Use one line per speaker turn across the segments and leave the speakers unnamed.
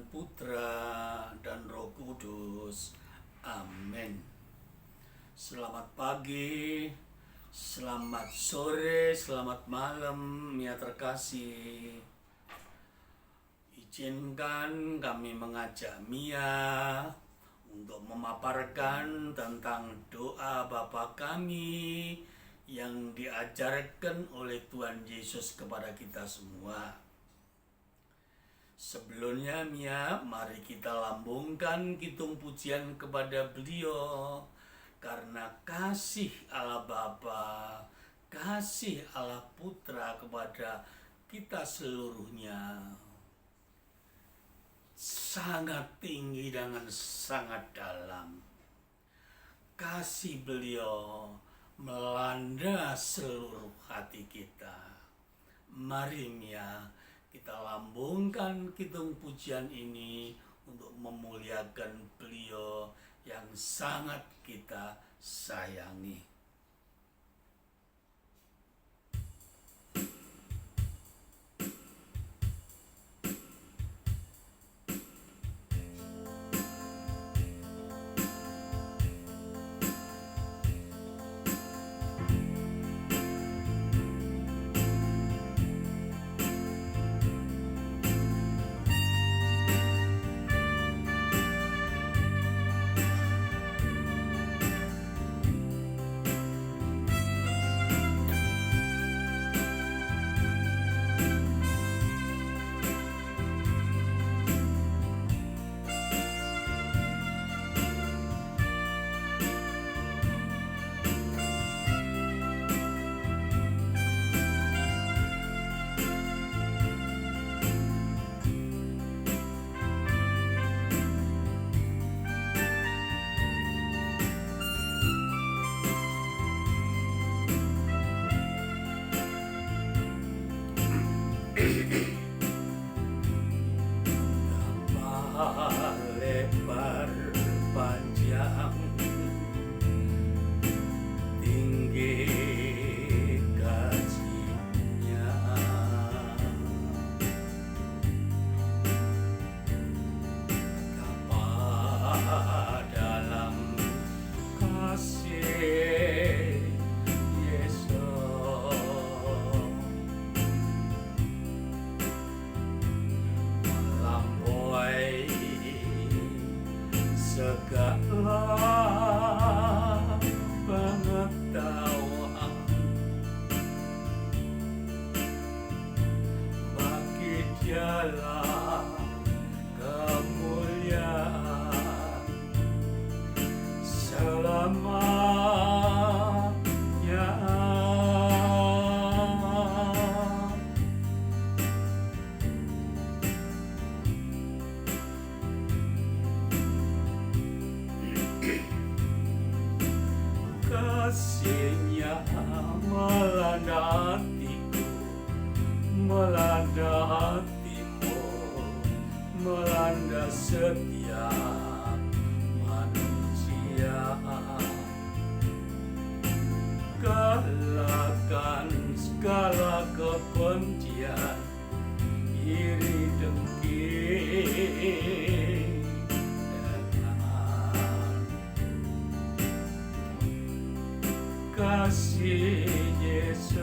Putra, dan Roh Kudus. Amin. Selamat pagi, selamat sore, selamat malam, ya terkasih. Izinkan kami mengajak Mia untuk memaparkan tentang doa Bapa kami yang diajarkan oleh Tuhan Yesus kepada kita semua. Sebelumnya Mia, mari kita lambungkan kitung pujian kepada beliau karena kasih Allah Bapa, kasih Allah Putra kepada kita seluruhnya sangat tinggi dan sangat dalam. Kasih beliau melanda seluruh hati kita. Mari Mia, kita lambungkan kitung pujian ini untuk memuliakan beliau yang sangat kita sayangi. Lebar panjang tinggi gajinya, betapa dalam kasih Yesus melampaui segala pengetahuan. Bagi Dialah kemuliaan selamanya. Kasih-Nya melanda hatiku, melanda hatimu, melanda setiap manusia. Kalahkan segala kebencian, iri dengki, kasih Yesus.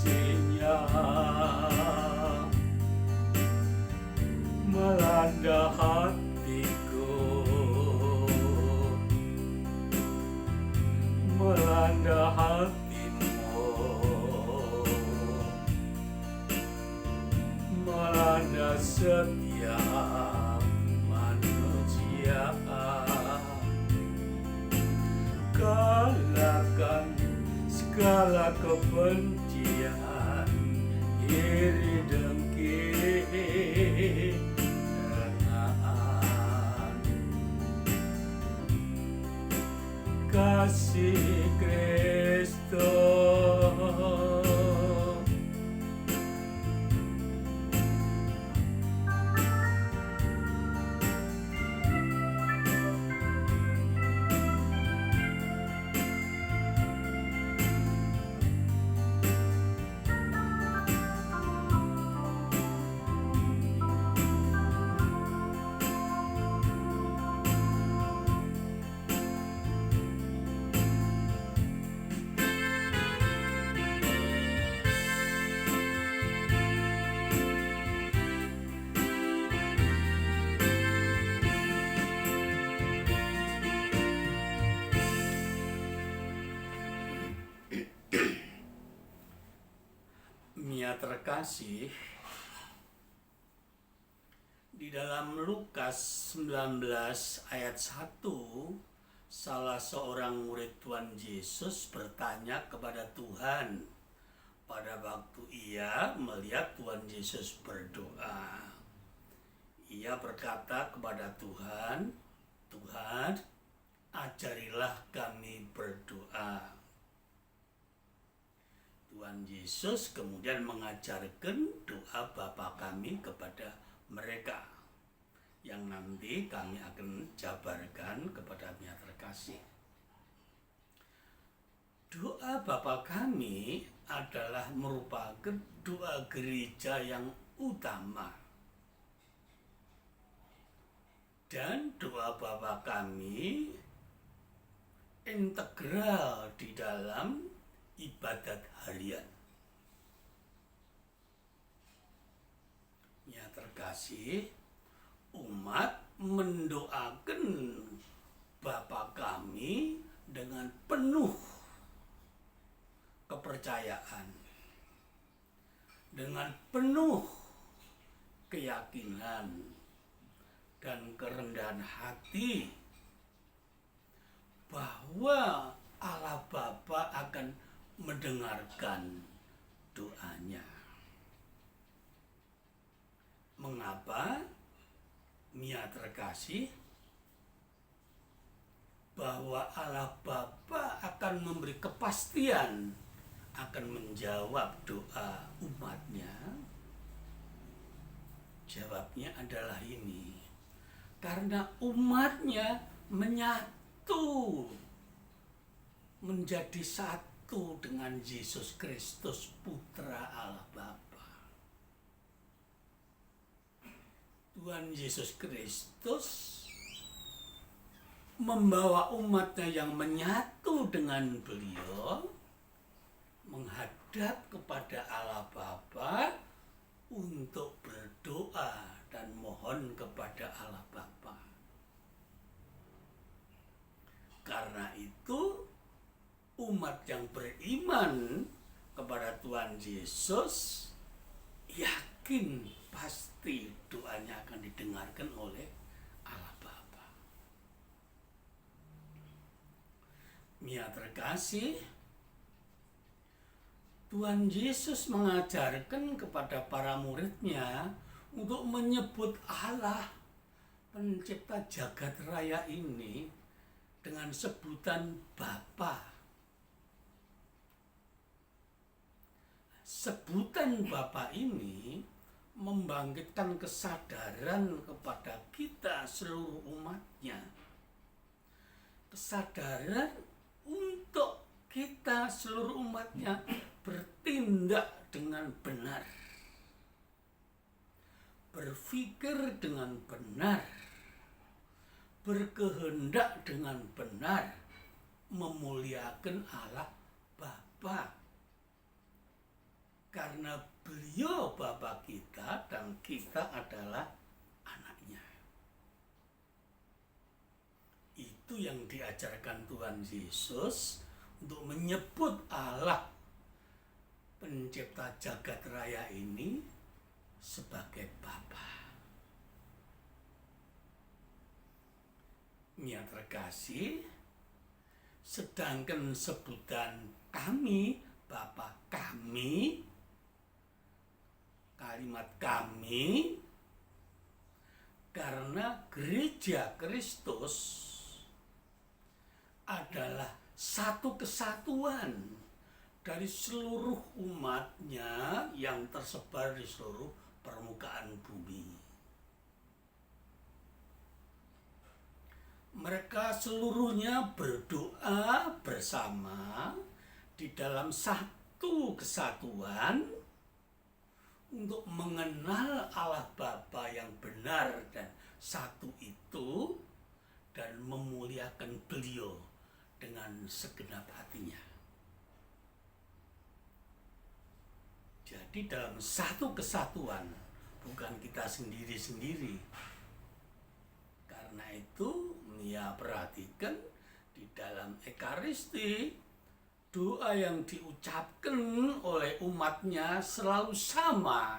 kasihnya melanda hatiku, melanda hatimu, melanda setiap manusia. Kalahkan segala kebencian, iri dengki, renaan. Kasih Kristus Mia terkasih, di dalam Lukas 19 ayat 1, salah seorang murid Tuhan Yesus bertanya kepada Tuhan pada waktu ia melihat Tuhan Yesus berdoa. Ia berkata kepada Tuhan, "Tuhan, ajarilah kami berdoa." Tuhan Yesus kemudian mengajarkan doa Bapa kami kepada mereka, yang nanti kami akan jabarkan kepada Mia terkasih. Doa Bapa kami adalah merupakan doa gereja yang utama. Dan doa Bapa kami integral di dalam ibadat harian. Ya terkasih, umat mendoakan Bapa kami dengan penuh kepercayaan, dengan penuh keyakinan dan kerendahan hati bahwa Allah Bapa akan mendengarkan doanya. Mengapa, Mia terkasih? Bahwa Allah Bapa akan memberi kepastian, akan menjawab doa umatnya. Jawabnya adalah ini: karena umatnya menyatu, menjadi satu dengan Yesus Kristus, Putra Allah Bapa. Tuhan Yesus Kristus membawa umatnya yang menyatu dengan Beliau menghadap kepada Allah Bapa untuk berdoa dan mohon kepada Allah Bapa. Karena itu, umat yang beriman kepada Tuhan Yesus yakin pasti doanya akan didengarkan oleh Allah Bapa. Mia terkasih, Tuhan Yesus mengajarkan kepada para muridnya untuk menyebut Allah pencipta jagat raya ini dengan sebutan Bapa. Sebutan Bapa ini membangkitkan kesadaran kepada kita seluruh umatnya. Kesadaran untuk kita seluruh umatnya bertindak dengan benar, berpikir dengan benar, berkehendak dengan benar, memuliakan Allah Bapa. Karena beliau Bapa kita dan kita adalah anaknya. Itu yang diajarkan Tuhan Yesus untuk menyebut Allah pencipta jagat raya ini sebagai Bapa. Yang terkasih, sedangkan sebutan kami, Bapa kami, kalimat kami, karena gereja Kristus adalah satu kesatuan dari seluruh umatnya yang tersebar di seluruh permukaan bumi. Mereka seluruhnya berdoa bersama di dalam satu kesatuan untuk mengenal Allah Bapa yang benar dan satu itu dan memuliakan beliau dengan segenap hatinya. Jadi dalam satu kesatuan, bukan kita sendiri-sendiri. Karena itu, ya perhatikan di dalam Ekaristi, doa yang diucapkan oleh umatnya selalu sama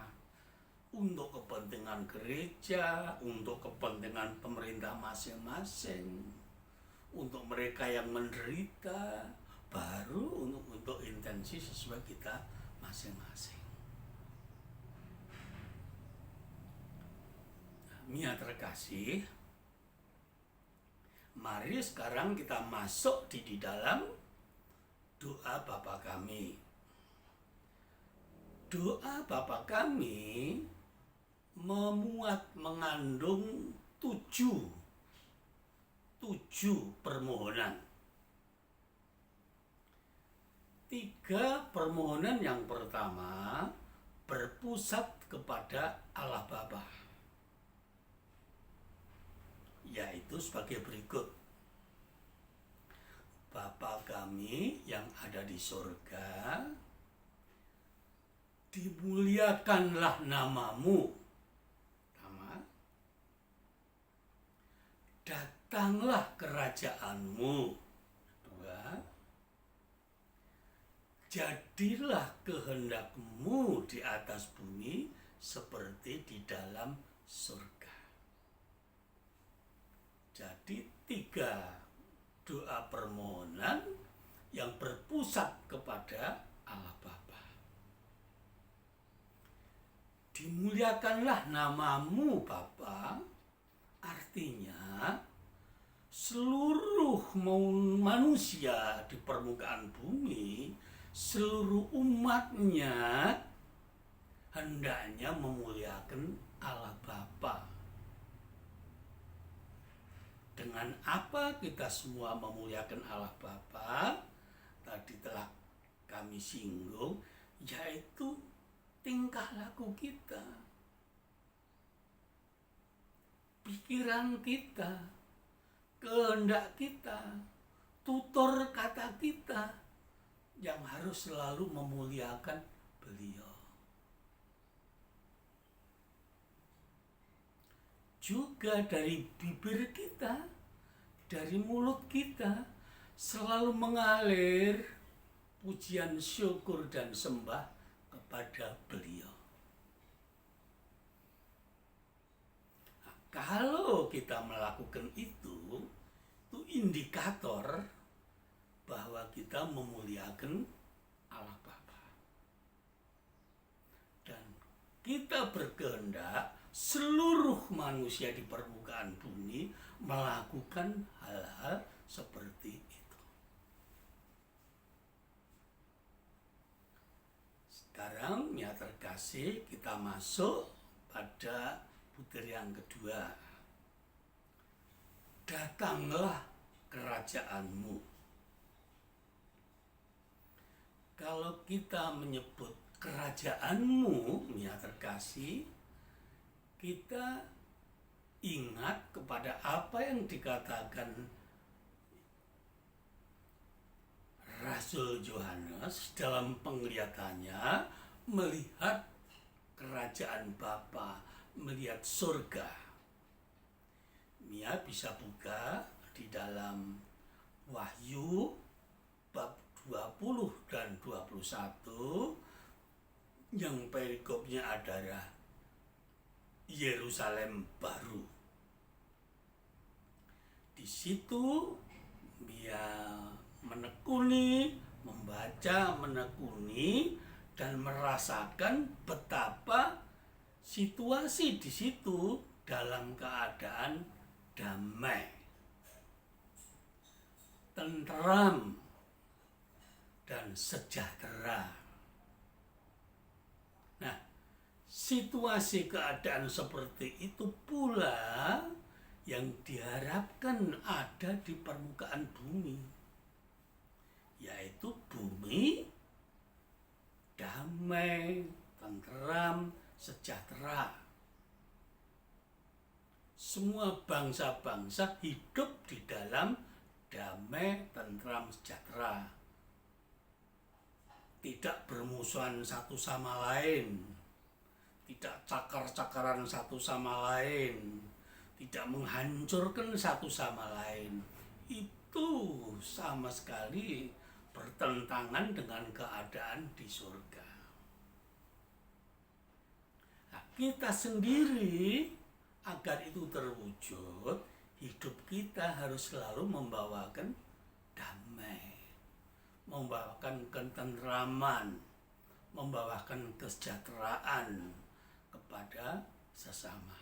untuk kepentingan gereja, untuk kepentingan pemerintah masing-masing, untuk mereka yang menderita, baru untuk intensi sesuai kita masing-masing. Mia terkasih, mari sekarang kita masuk di dalam doa Bapa kami. Doa Bapa kami mengandung tujuh permohonan. 3 permohonan yang pertama berpusat kepada Allah Bapa, yaitu sebagai berikut. Bapa kami yang ada di surga, dimuliakanlah namamu. Pertama, datanglah kerajaanmu. Kedua, jadilah kehendakmu di atas bumi seperti di dalam surga. Jadi 3 doa permohonan yang berpusat kepada Allah Bapa. Dimuliakanlah namamu Bapa, artinya seluruh manusia di permukaan bumi, seluruh umatnya hendaknya memuliakan Allah Bapa. Dengan apa kita semua memuliakan Allah Bapa? Tadi telah kami singgung, yaitu tingkah laku kita, pikiran kita, kehendak kita, tutur kata kita yang harus selalu memuliakan beliau. Juga dari bibir kita, dari mulut kita, selalu mengalir pujian, syukur, dan sembah kepada beliau. Nah, kalau kita melakukan itu indikator bahwa kita memuliakan Allah Bapa. Dan kita berkehendak seluruh manusia di permukaan bumi melakukan hal-hal seperti itu. Sekarang ya terkasih, kita masuk pada butir yang kedua. Datanglah kerajaanmu. Kalau kita menyebut kerajaanmu ya terkasih, kita ingat kepada apa yang dikatakan Rasul Yohanes dalam penglihatannya melihat kerajaan Bapa, melihat surga. Mia bisa buka di dalam Wahyu bab 20 dan 21 yang perikopnya adalah Yerusalem baru. Di situ Mia menekuni, membaca, menekuni dan merasakan betapa situasi di situ dalam keadaan damai, tentram, dan sejahtera. Nah, situasi keadaan seperti itu pula yang diharapkan ada di permukaan bumi, yaitu bumi damai, tentram, sejahtera. Semua bangsa-bangsa hidup di dalam damai, tentram, sejahtera. Tidak bermusuhan satu sama lain, tidak cakar-cakaran satu sama lain, tidak menghancurkan satu sama lain. Itu sama sekali bertentangan dengan keadaan di surga. Nah, kita sendiri agar itu terwujud, hidup kita harus selalu membawakan damai, membawakan ketentraman, membawakan kesejahteraan kepada sesama.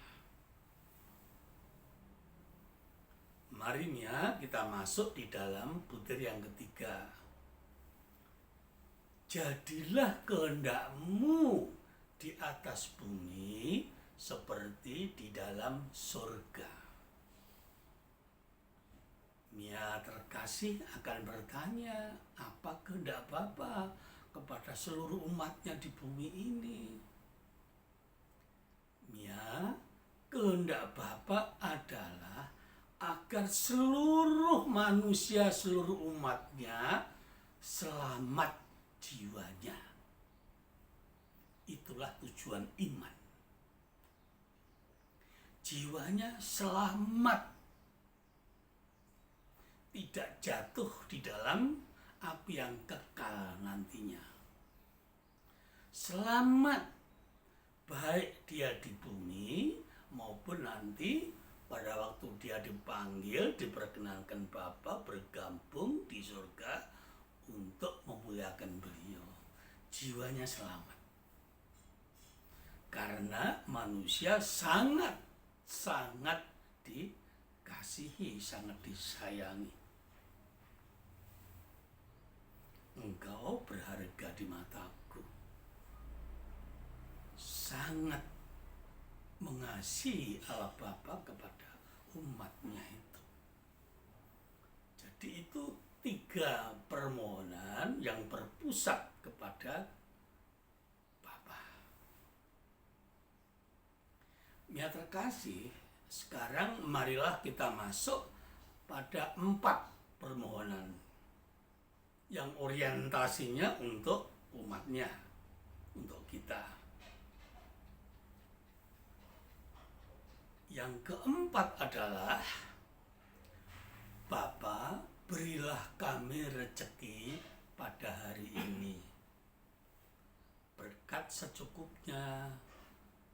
Mari Mia, kita masuk di dalam butir yang ketiga. Jadilah kehendakmu di atas bumi seperti di dalam surga. Mia terkasih akan bertanya, apa kehendak Bapa kepada seluruh umatnya di bumi ini? Mia, kehendak Bapa adalah agar seluruh manusia, seluruh umatnya selamat jiwanya. Itulah tujuan iman. Jiwanya selamat, tidak jatuh di dalam api yang kekal nantinya. Selamat, baik dia di bumi maupun nanti pada waktu dia dipanggil, diperkenankan Bapa bergabung di surga untuk memuliakan beliau. Jiwanya selamat. Karena manusia sangat dikasihi, sangat disayangi. Engkau berharga di mataku. Sangat mengasihi Allah Bapa kepada umatnya itu. Jadi itu 3 permohonan yang berpusat kepada Mia terkasih, sekarang marilah kita masuk pada 4 permohonan yang orientasinya untuk umatnya, untuk kita. Yang keempat adalah, Bapa, berilah kami rezeki pada hari ini, berkat secukupnya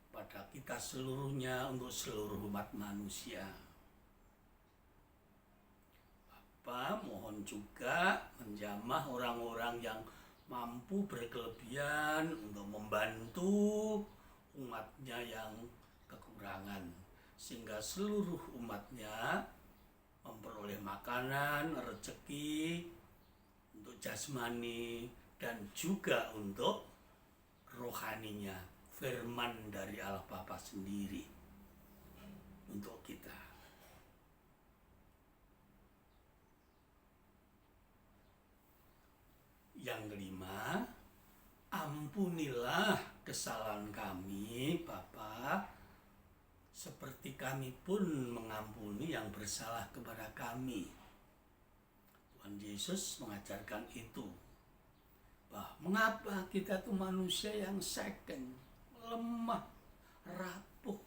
pada kita seluruhnya, untuk seluruh umat manusia. Bapa mohon juga menjamah orang-orang yang mampu berkelebihan untuk membantu umatnya yang kekurangan, sehingga seluruh umatnya memperoleh makanan, rezeki untuk jasmani dan juga untuk rohaninya, firman dari Allah Bapa sendiri untuk kita. Yang kelima, ampunilah kesalahan kami, Bapa, seperti kami pun mengampuni yang bersalah kepada kami. Tuhan Yesus mengajarkan itu. Mengapa kita tuh manusia yang second, lemah, rapuh,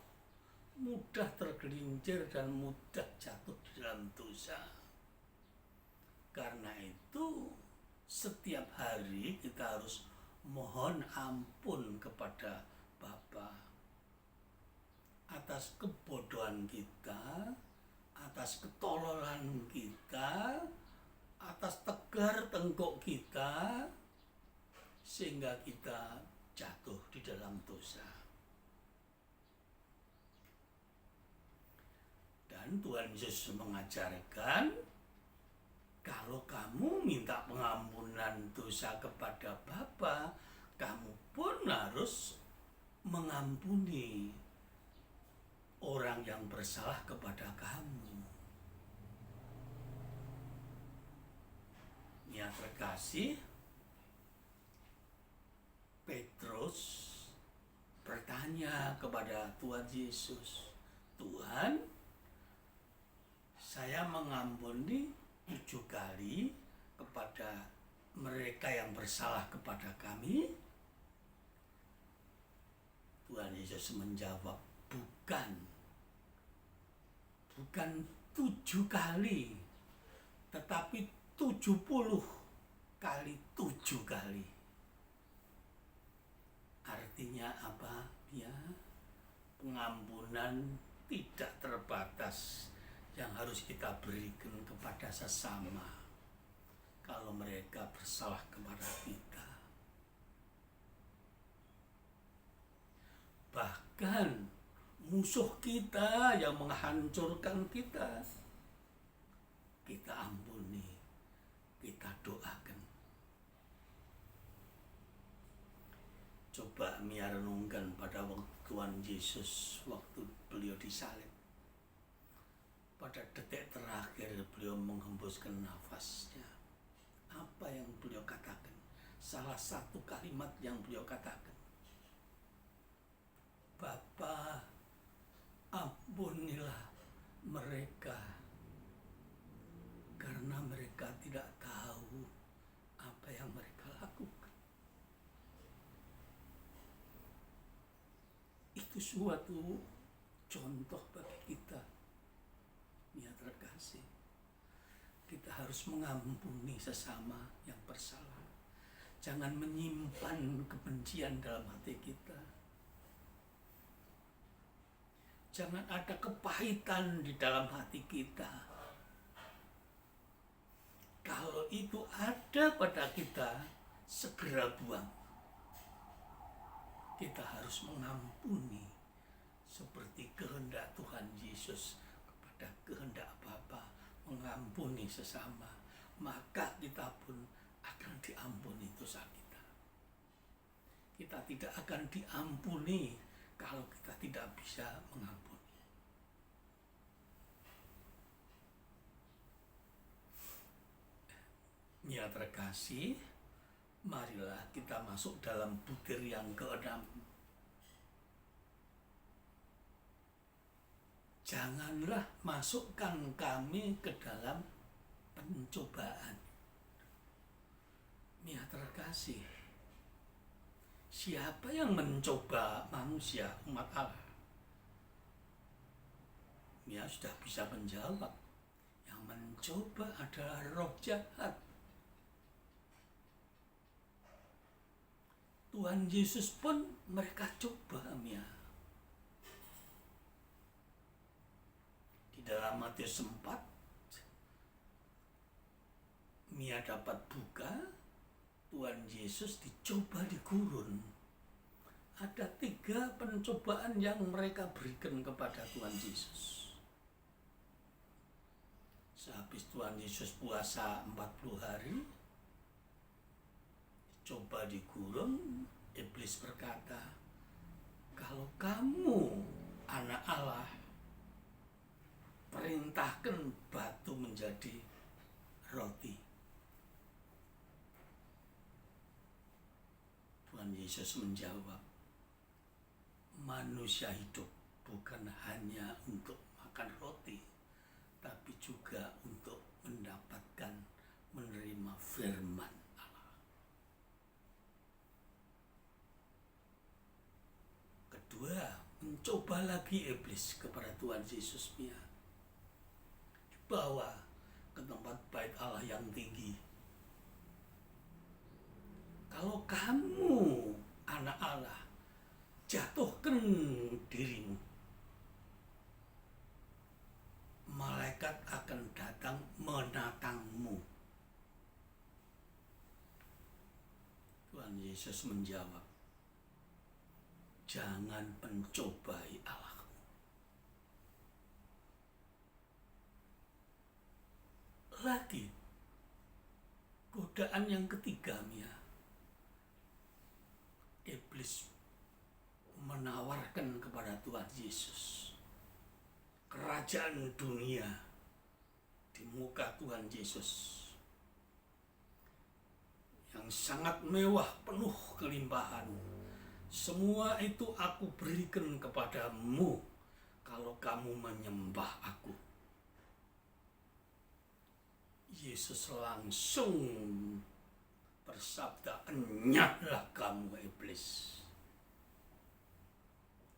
mudah tergelincir dan mudah jatuh di dalam dosa. Karena itu setiap hari kita harus mohon ampun kepada Bapa atas kebodohan kita, atas ketololan kita, atas tegar tengkuk kita, sehingga kita jatuh di dalam dosa. Dan Tuhan Yesus mengajarkan, kalau kamu minta pengampunan dosa kepada Bapa, kamu pun harus mengampuni orang yang bersalah kepada kamu. Ya terkasih, Petrus bertanya kepada Tuhan Yesus, Tuhan, saya mengampuni 7 kali kepada mereka yang bersalah kepada kami. Tuhan Yesus menjawab, bukan 7 kali, tetapi 70 kali 7 kali. Artinya apa? Ya, pengampunan tidak terbatas yang harus kita berikan kepada sesama kalau mereka bersalah kepada kita. Bahkan musuh kita yang menghancurkan kita, kita ampuni, kita doakan. Coba Mia renungkan pada waktu Tuhan Yesus, waktu beliau disalib. Pada detik terakhir beliau menghembuskan nafasnya. Apa yang beliau katakan? Salah satu kalimat yang beliau katakan, Bapa, ampunilah mereka, karena mereka tidak tahu apa yang mereka lakukan. Itu suatu contoh bagi kita. Ya terkasih, kita harus mengampuni sesama yang bersalah. Jangan menyimpan kebencian dalam hati kita. Jangan ada kepahitan di dalam hati kita. Kalau itu ada pada kita, segera buang. Kita harus mengampuni seperti kehendak Tuhan Yesus kepada kehendak Bapa, mengampuni sesama, maka kita pun akan diampuni dosa kita. Kita tidak akan diampuni kalau kita tidak bisa mengampuni. Ya terkasih, marilah kita masuk dalam butir yang ke-6. Janganlah masukkan kami ke dalam pencobaan. Ya terkasih, siapa yang mencoba manusia, umat Allah? Ya sudah bisa menjawab. Yang mencoba adalah roh jahat. Tuhan Yesus pun mereka coba, ya. Di dalam Matius 4, Mia dapat buka, Tuhan Yesus dicoba di gurun. Ada 3 pencobaan yang mereka berikan kepada Tuhan Yesus. Sehabis Tuhan Yesus puasa 40 hari, coba di gurun, iblis berkata, kalau kamu anak Allah, perintahkan batu menjadi roti. Tuhan Yesus menjawab, manusia hidup bukan hanya untuk makan roti, tapi juga untuk mendapatkan, menerima firman Allah. mencoba lagi iblis kepada Tuhan Yesus, Mia. Dibawa ke tempat bait Allah yang tinggi. Kalau kamu anak Allah, jatuhkan dirimu. Malaikat akan datang menatangmu. Tuhan Yesus menjawab, jangan mencobai Allahmu. Lagi, godaan yang ketiga, Mia. Iblis menawarkan kepada Tuhan Yesus kerajaan dunia di muka Tuhan Yesus yang sangat mewah, penuh kelimpahan. Semua itu aku berikan kepadamu kalau kamu menyembah aku. Yesus langsung bersabda, enyahlah kamu iblis.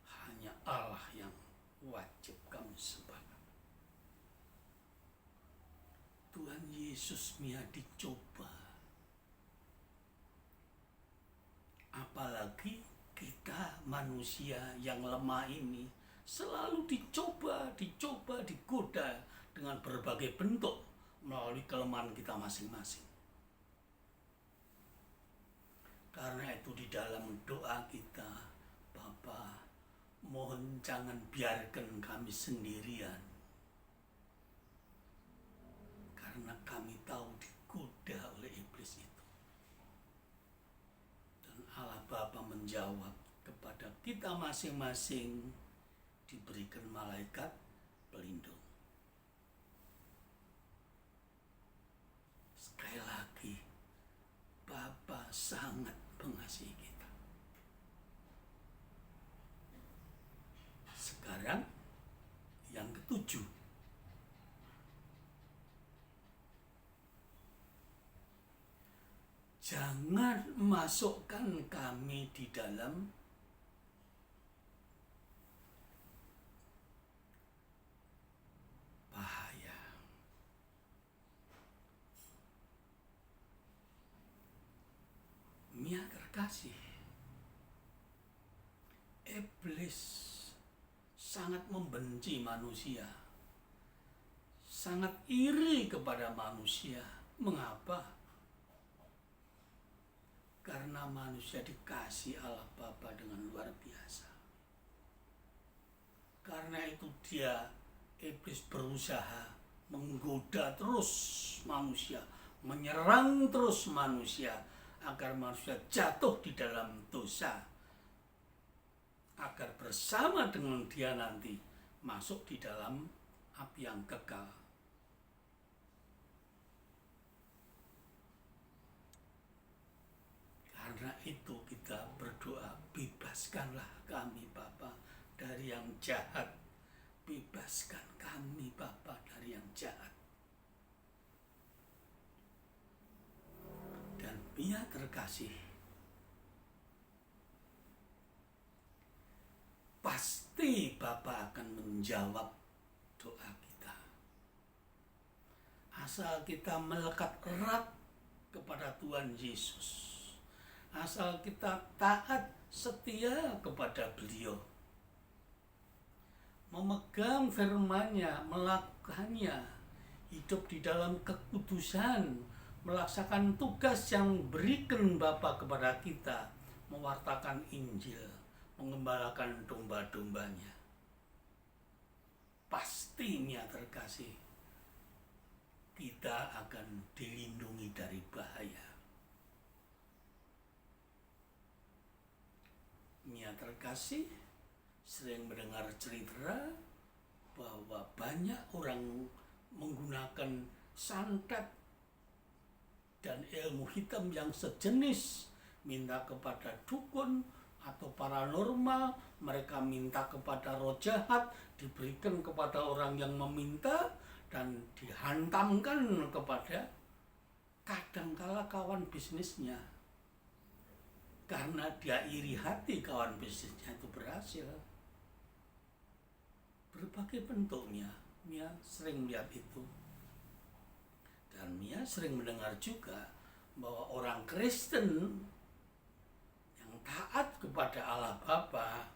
Hanya Allah yang wajib kamu sembah. Tuhan Yesus, Mia, dicoba. Apalagi kita manusia yang lemah ini selalu dicoba, digoda dengan berbagai bentuk melalui kelemahan kita masing-masing. Karena itu di dalam doa kita, Bapa, mohon jangan biarkan kami sendirian. Karena kami tahu digoda oleh iblis itu. Dan Allah Bapa menjawab kepada kita masing-masing, diberikan malaikat pelindung. Sekali lagi, Bapa sangat mengasihi kita. Sekarang yang ketujuh, jangan masukkan kami di dalam bahaya. Mia terkasih, iblis sangat membenci manusia, sangat iri kepada manusia. Mengapa? Karena manusia dikasih Allah Bapa dengan luar biasa. Karena itu iblis berusaha menggoda terus manusia, menyerang terus manusia, agar manusia jatuh di dalam dosa, agar bersama dengan dia nanti masuk di dalam api yang kekal. Karena itu kita berdoa, bebaskanlah kami Bapa dari yang jahat. Bebaskan kami Bapa dari yang jahat. Dan Mia terkasih, pasti Bapa akan menjawab doa kita. Asal kita melekat erat kepada Tuhan Yesus. Asal kita taat, setia kepada beliau. Memegang firman-Nya, melakukannya, hidup di dalam kekudusan, melaksanakan tugas yang berikan Bapa kepada kita, mewartakan Injil, mengembalakan domba-dombanya. Pastinya terkasih, kita akan dilindungi dari bahaya. Mia terkasih, sering mendengar cerita bahwa banyak orang menggunakan santet dan ilmu hitam yang sejenis, minta kepada dukun atau paranormal, mereka minta kepada roh jahat, diberikan kepada orang yang meminta, dan dihantamkan kepada kadangkala kawan bisnisnya. Karena dia iri hati kawan bisnisnya itu berhasil. berbagai bentuknya. Mia sering melihat itu. Dan Mia sering mendengar juga bahwa orang Kristen yang taat kepada Allah Bapa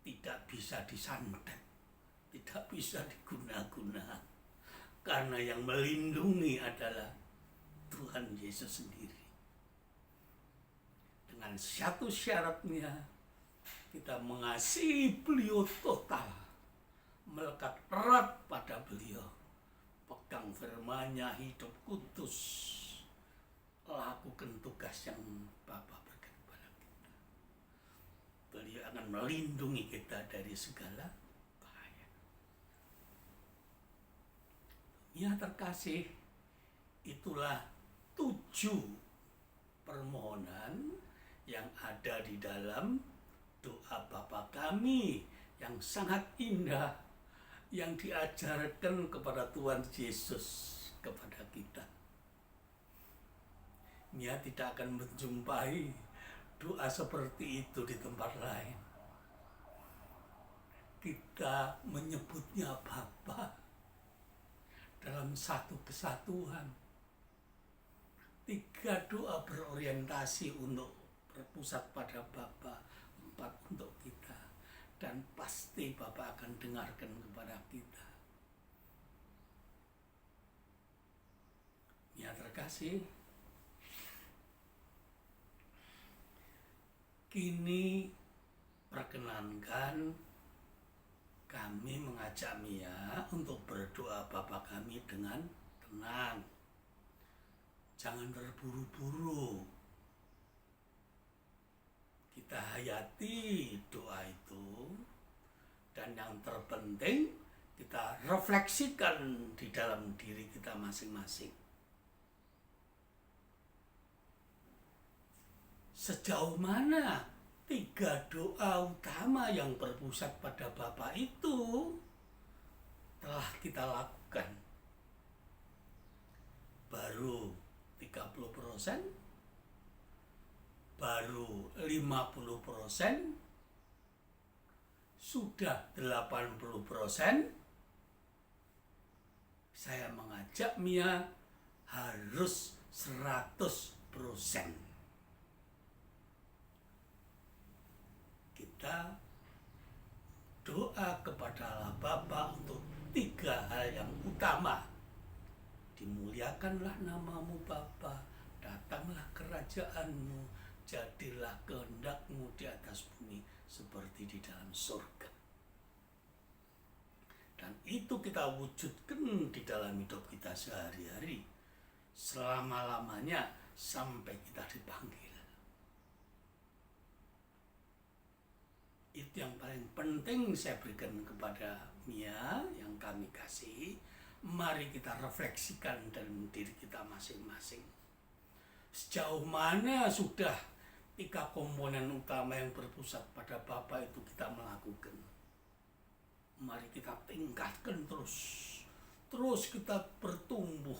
tidak bisa disantet, tidak bisa diguna-guna, karena yang melindungi adalah Tuhan Yesus sendiri. Dengan satu syaratnya, kita mengasihi beliau total, melekat erat pada beliau, pegang firman-Nya, hidup kudus, lakukan tugas yang Bapa berikan kepada kita. Beliau akan melindungi kita dari segala bahaya. Ya terkasih, itulah 7 permohonan yang ada di dalam doa Bapa kami yang sangat indah, yang diajarkan kepada Tuhan Yesus kepada kita. Mia tidak akan menjumpai doa seperti itu di tempat lain. Kita menyebutnya Bapa dalam satu kesatuan. 3 doa berorientasi untuk berpusat pada Bapa, 4 untuk kita. Dan pasti Bapa akan dengarkan kepada kita. Ya terkasih, kini perkenankan kami mengajak Mia untuk berdoa Bapa kami dengan tenang. Jangan terburu-buru. Kita hayati doa itu, dan yang terpenting kita refleksikan di dalam diri kita masing-masing. Sejauh mana 3 doa utama yang berpusat pada Bapa itu telah kita lakukan? Baru 30%, baru 50%, sudah 80%. Saya mengajak Mia harus 100%. Kita doa kepada Allah Bapa untuk 3 hal yang utama. Dimuliakanlah namamu Bapa, datanglah kerajaan-Mu, jadilah kehendak-Mu di atas bumi seperti di dalam surga. Dan itu kita wujudkan di dalam hidup kita sehari-hari, selama-lamanya sampai kita dipanggil. Itu yang paling penting saya berikan kepada Mia yang kami kasih. Mari kita refleksikan dalam diri kita masing-masing. Sejauh mana sudah 3 komponen utama yang berpusat pada Bapa itu kita melakukan. Mari kita tingkatkan terus. Terus kita bertumbuh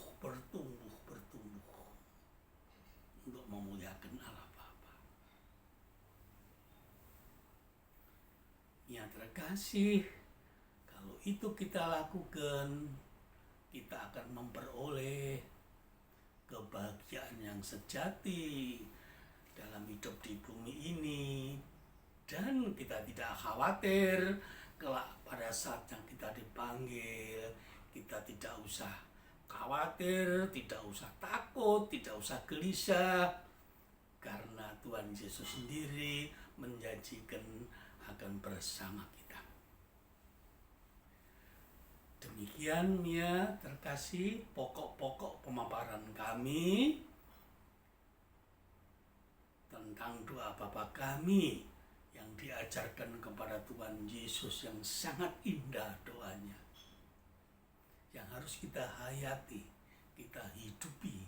untuk memuliakan Allah Bapa. Yang terkasih, kalau itu kita lakukan, kita akan memperoleh kebahagiaan yang sejati dalam hidup di bumi ini, dan kita tidak khawatir kelak pada saat yang kita dipanggil. Kita tidak usah khawatir, tidak usah takut, tidak usah gelisah, karena Tuhan Yesus sendiri menjanjikan akan bersama kita. Demikian Mia terkasih, pokok-pokok pemaparan kami tentang doa Bapa kami yang diajarkan kepada Tuhan Yesus, yang sangat indah doanya, yang harus kita hayati, kita hidupi,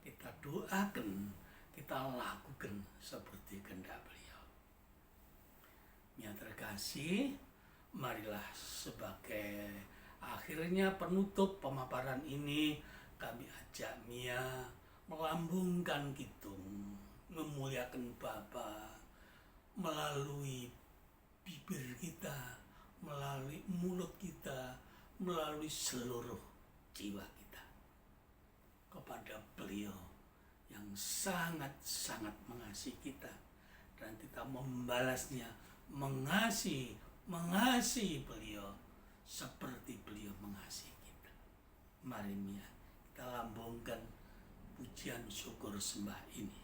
kita doakan, kita lakukan seperti kehendak beliau. Mia terkasih, marilah sebagai akhirnya penutup pemaparan ini, kami ajak Mia melambungkan kidung, memuliakan Bapa melalui bibir kita, melalui mulut kita, melalui seluruh jiwa kita kepada Beliau yang sangat-sangat mengasihi kita, dan kita membalasnya, mengasihi Beliau seperti Beliau mengasihi kita. Mari kita lambungkan pujian syukur sembah ini.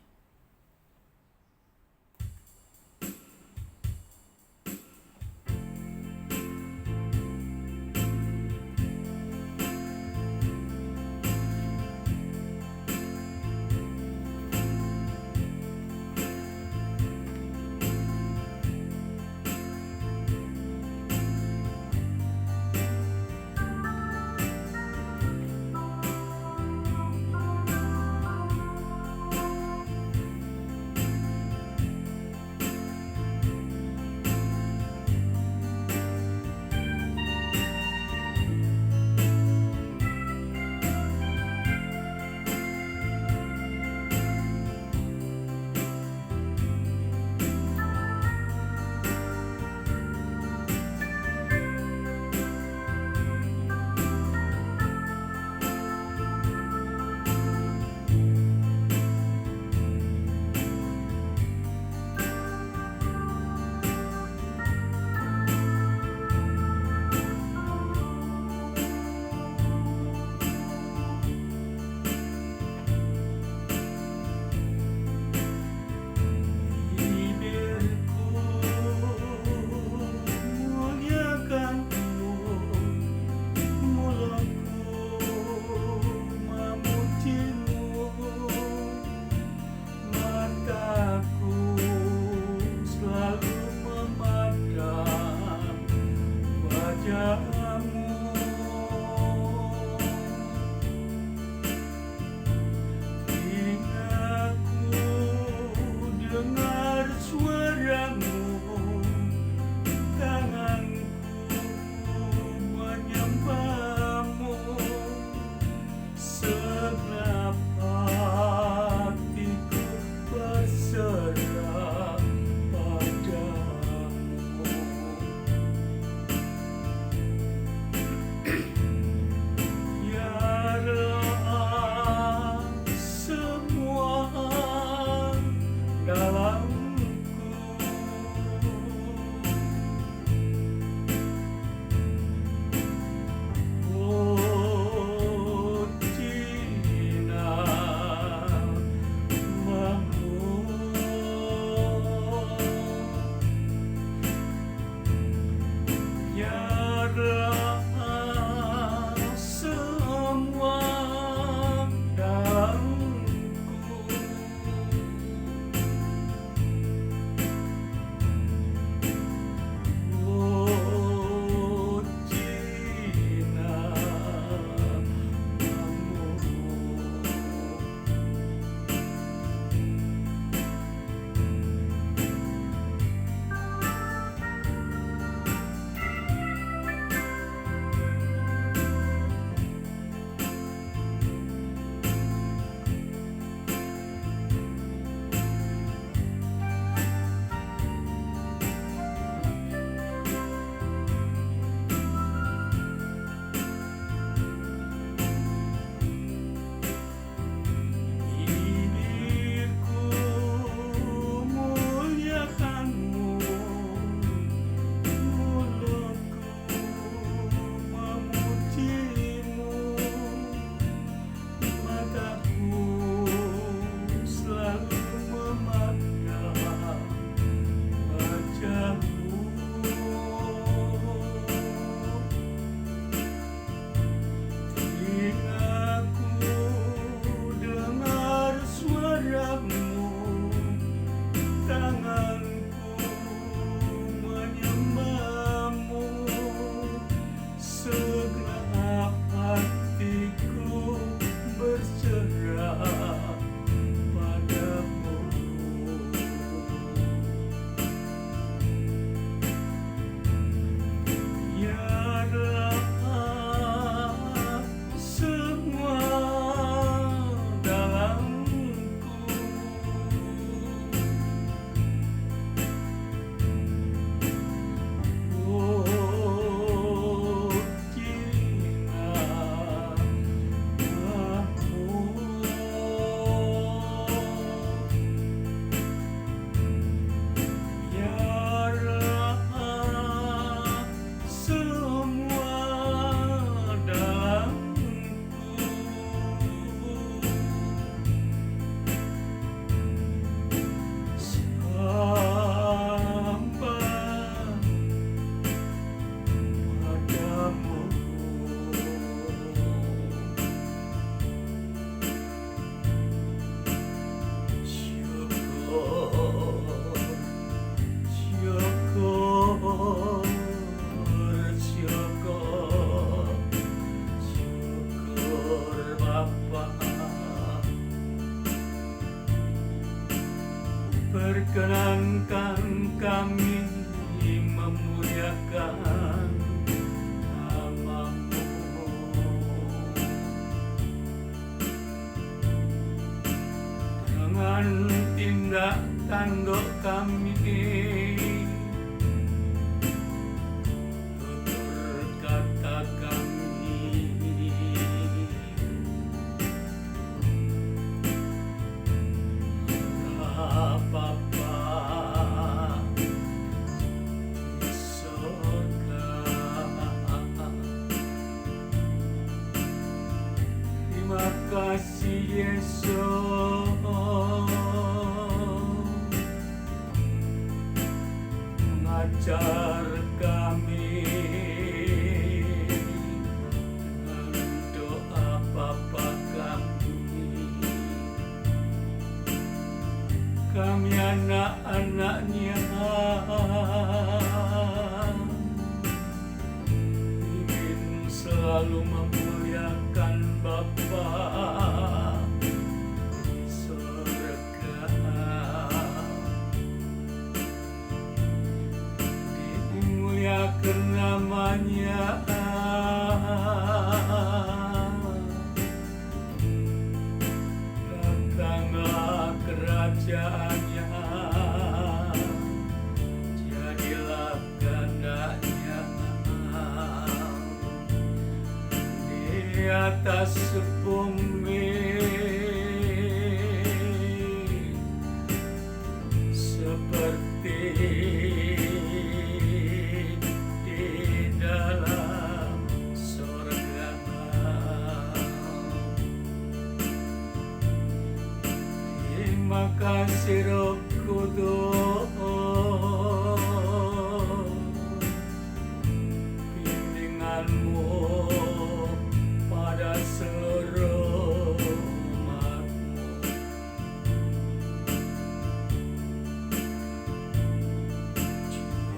Yesus, mengajar kami dengan doa Bapa kami anak-anaknya ingin selalu memuliakan Bapa di surga, dimuliakan namanya, datanglah kerajaannya, jadilah kehendaknya di atas bumi seperti di dalam surga. Terima kasih Roh Kudus, bimbinganmu pada seluruh umatmu.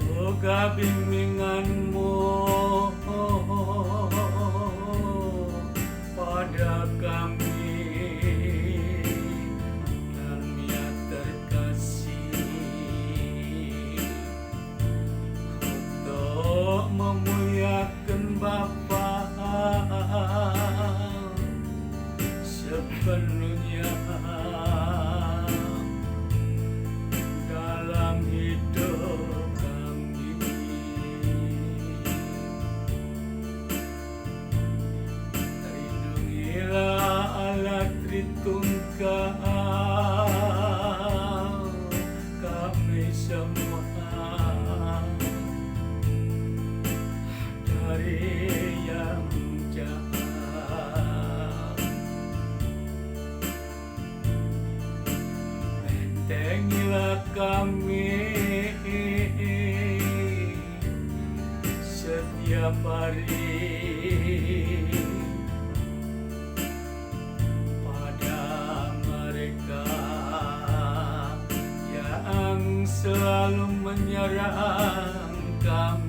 Juga bimbinganmu pada kami yang terkasih, untuk memuliakan Bapa sepenuhnya dalam hidup kami. Lindungilah Allah Tritunggal kami semua dari yang jahat. Bentengilah kami setiap hari pada mereka yang selalu menyerang kami.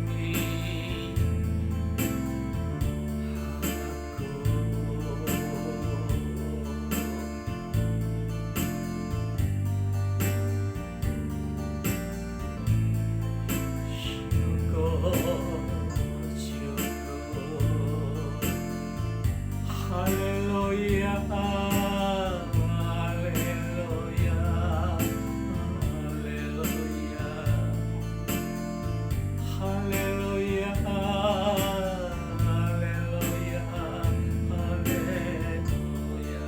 Haleluya, haleluya, haleluya, haleluya, haleluya, haleluya.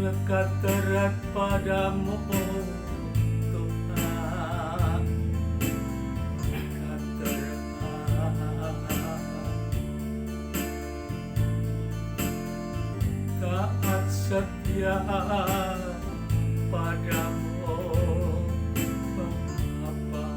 Lekat erat padamu Tuhan, lekat erat, taat setia padamu Bapa.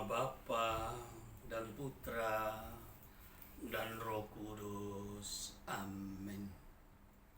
nama Bapa dan Putra dan Roh Kudus. Amin.